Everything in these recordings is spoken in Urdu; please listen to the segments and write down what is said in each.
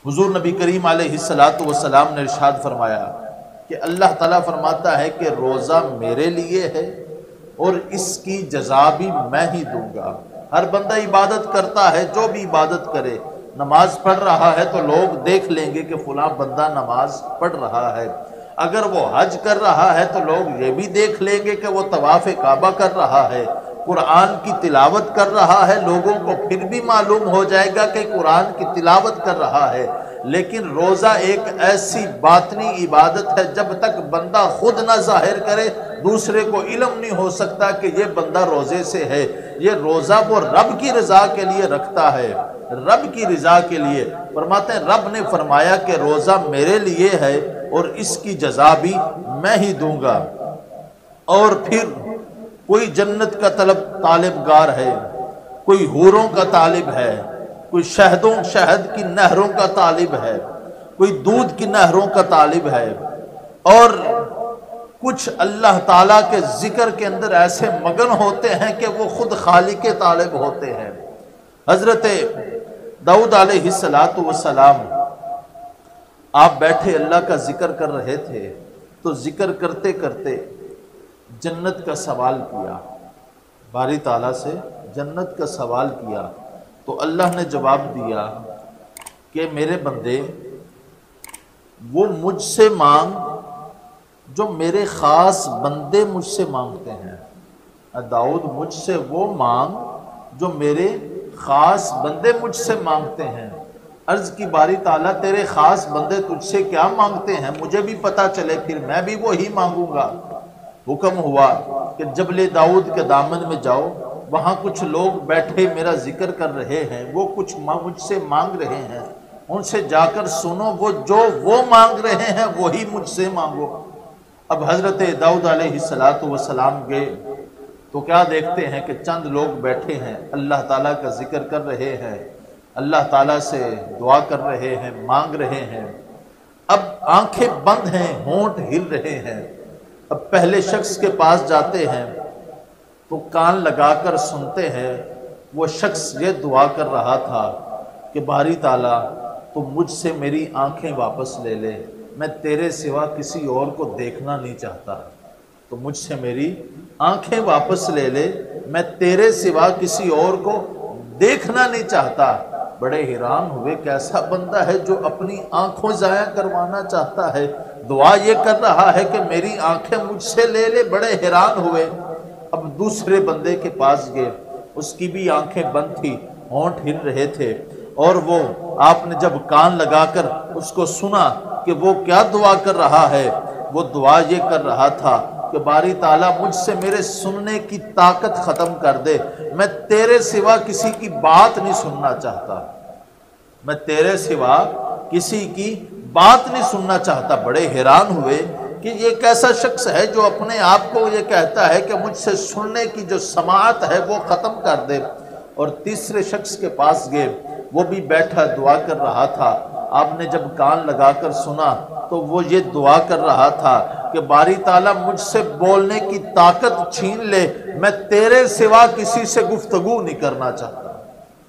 حضور نبی کریم علیہ السلام نے ارشاد فرمایا کہ اللہ تعالیٰ فرماتا ہے کہ روزہ میرے لیے ہے اور اس کی جزا بھی میں ہی دوں گا۔ ہر بندہ عبادت کرتا ہے، جو بھی عبادت کرے، نماز پڑھ رہا ہے تو لوگ دیکھ لیں گے کہ فلاں بندہ نماز پڑھ رہا ہے، اگر وہ حج کر رہا ہے تو لوگ یہ بھی دیکھ لیں گے کہ وہ طواف کعبہ کر رہا ہے، قرآن کی تلاوت کر رہا ہے، لوگوں کو پھر بھی معلوم ہو جائے گا کہ قرآن کی تلاوت کر رہا ہے۔ لیکن روزہ ایک ایسی باطنی عبادت ہے، جب تک بندہ خود نہ ظاہر کرے دوسرے کو علم نہیں ہو سکتا کہ یہ بندہ روزے سے ہے۔ یہ روزہ وہ رب کی رضا کے لیے رکھتا ہے، رب کی رضا کے لیے۔ فرماتے ہیں رب نے فرمایا کہ روزہ میرے لیے ہے اور اس کی جزا بھی میں ہی دوں گا۔ اور پھر کوئی جنت کا طالب گار ہے، کوئی حوروں کا طالب ہے، کوئی شہد کی نہروں کا طالب ہے، کوئی دودھ کی نہروں کا طالب ہے، اور کچھ اللہ تعالیٰ کے ذکر کے اندر ایسے مگن ہوتے ہیں کہ وہ خود خالق کے طالب ہوتے ہیں۔ حضرت داؤد علیہ السلام آپ بیٹھے اللہ کا ذکر کر رہے تھے تو ذکر کرتے کرتے جنت کا سوال کیا، باری تعالیٰ سے جنت کا سوال کیا تو اللہ نے جواب دیا کہ میرے بندے وہ مجھ سے مانگ جو میرے خاص بندے مجھ سے مانگتے ہیں۔ داؤد مجھ سے وہ مانگ جو میرے خاص بندے مجھ سے مانگتے ہیں۔ عرض کی باری تعالیٰ تیرے خاص بندے تجھ سے کیا مانگتے ہیں، مجھے بھی پتا چلے، پھر میں بھی وہی مانگوں گا۔ حکم ہوا کہ جبل داؤد کے دامن میں جاؤ، وہاں کچھ لوگ بیٹھے میرا ذکر کر رہے ہیں، وہ کچھ مجھ سے مانگ رہے ہیں، ان سے جا کر سنو، وہ مانگ رہے ہیں وہی مجھ سے مانگو۔ اب حضرت داؤد علیہ السلام گئے تو کیا دیکھتے ہیں کہ چند لوگ بیٹھے ہیں، اللہ تعالیٰ کا ذکر کر رہے ہیں، اللہ تعالیٰ سے دعا کر رہے ہیں، مانگ رہے ہیں۔ اب آنکھیں بند ہیں، ہونٹ ہل رہے ہیں۔ اب پہلے شخص کے پاس جاتے ہیں تو کان لگا کر سنتے ہیں، وہ شخص یہ دعا کر رہا تھا کہ باری تعالیٰ تو مجھ سے میری آنکھیں واپس لے لے، میں تیرے سوا کسی اور کو دیکھنا نہیں چاہتا، تو مجھ سے میری آنکھیں واپس لے لے، میں تیرے سوا کسی اور کو دیکھنا نہیں چاہتا۔ بڑے حیران ہوئے، کیسا بندہ ہے جو اپنی آنکھوں ضائع کروانا چاہتا ہے، دعا یہ کر رہا ہے کہ میری آنکھیں مجھ سے لے لے۔ بڑے حیران ہوئے۔ اب دوسرے بندے کے پاس گئے، اس کی بھی آنکھیں بند تھی، ہونٹ ہل رہے تھے، اور وہ آپ نے جب کان لگا کر اس کو سنا کہ وہ کیا دعا کر رہا ہے، وہ دعا یہ کر رہا تھا کہ باری تعالیٰ مجھ سے میرے سننے کی طاقت ختم کر دے، میں تیرے سوا کسی کی بات نہیں سننا چاہتا، میں تیرے سوا کسی کی بات نہیں سننا چاہتا۔ بڑے حیران ہوئے کہ یہ کیسا شخص ہے جو اپنے آپ کو یہ کہتا ہے کہ مجھ سے سننے کی جو سماعت ہے وہ ختم کر دے۔ اور تیسرے شخص کے پاس گئے، وہ بھی بیٹھا دعا کر رہا تھا، آپ نے جب کان لگا کر سنا تو وہ یہ دعا کر رہا تھا کہ باری تعالیٰ مجھ سے بولنے کی طاقت چھین لے، میں تیرے سوا کسی سے گفتگو نہیں کرنا چاہتا،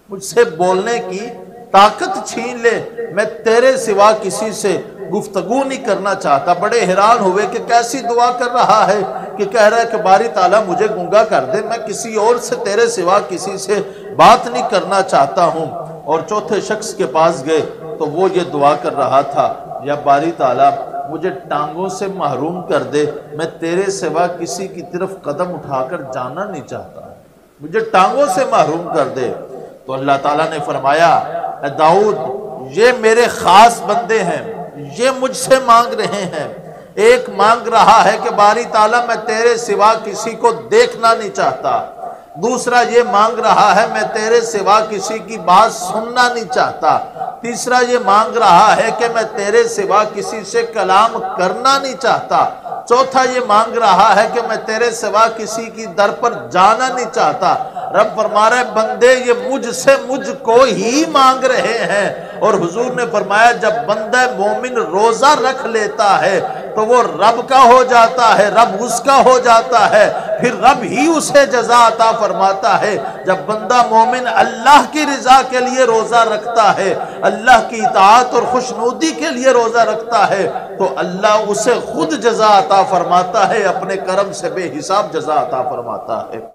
مجھ سے بولنے کی طاقت چھین لے، میں تیرے سوا کسی سے گفتگو نہیں کرنا چاہتا۔ بڑے حیران ہوئے کہ کیسی دعا کر رہا ہے کہ کہہ رہا ہے کہ باری تعالیٰ مجھے گنگا کر دے، میں کسی اور سے تیرے سوا کسی سے بات نہیں کرنا چاہتا ہوں۔ اور چوتھے شخص کے پاس گئے تو وہ یہ دعا کر رہا تھا، یا باری تعالیٰ مجھے ٹانگوں سے محروم کر دے، میں تیرے سوا کسی کی طرف قدم اٹھا کر جانا نہیں چاہتا، مجھے ٹانگوں سے محروم کر دے۔ تو اللہ تعالیٰ نے فرمایا اے داؤد یہ میرے خاص بندے ہیں، یہ مجھ سے مانگ رہے ہیں۔ ایک مانگ رہا ہے کہ باری تعالیٰ میں تیرے سوا کسی کو دیکھنا نہیں چاہتا، دوسرا یہ مانگ رہا ہے میں تیرے سوا کسی کی بات سننا نہیں چاہتا، تیسرا یہ مانگ رہا ہے کہ میں تیرے سوا کسی سے کلام کرنا نہیں چاہتا، چوتھا یہ مانگ رہا ہے کہ میں تیرے سوا کسی کی در پر جانا نہیں چاہتا۔ رب فرما رہے بندے یہ مجھ سے مجھ کو ہی مانگ رہے ہیں۔ اور حضور نے فرمایا جب بندہ مومن روزہ رکھ لیتا ہے تو وہ رب کا ہو جاتا ہے، رب اس کا ہو جاتا ہے، پھر رب ہی اسے جزا عطا فرماتا ہے۔ جب بندہ مومن اللہ کی رضا کے لیے روزہ رکھتا ہے، اللہ کی اطاعت اور خوشنودی کے لیے روزہ رکھتا ہے، تو اللہ اسے خود جزا عطا فرماتا ہے، اپنے کرم سے بے حساب جزا عطا فرماتا ہے۔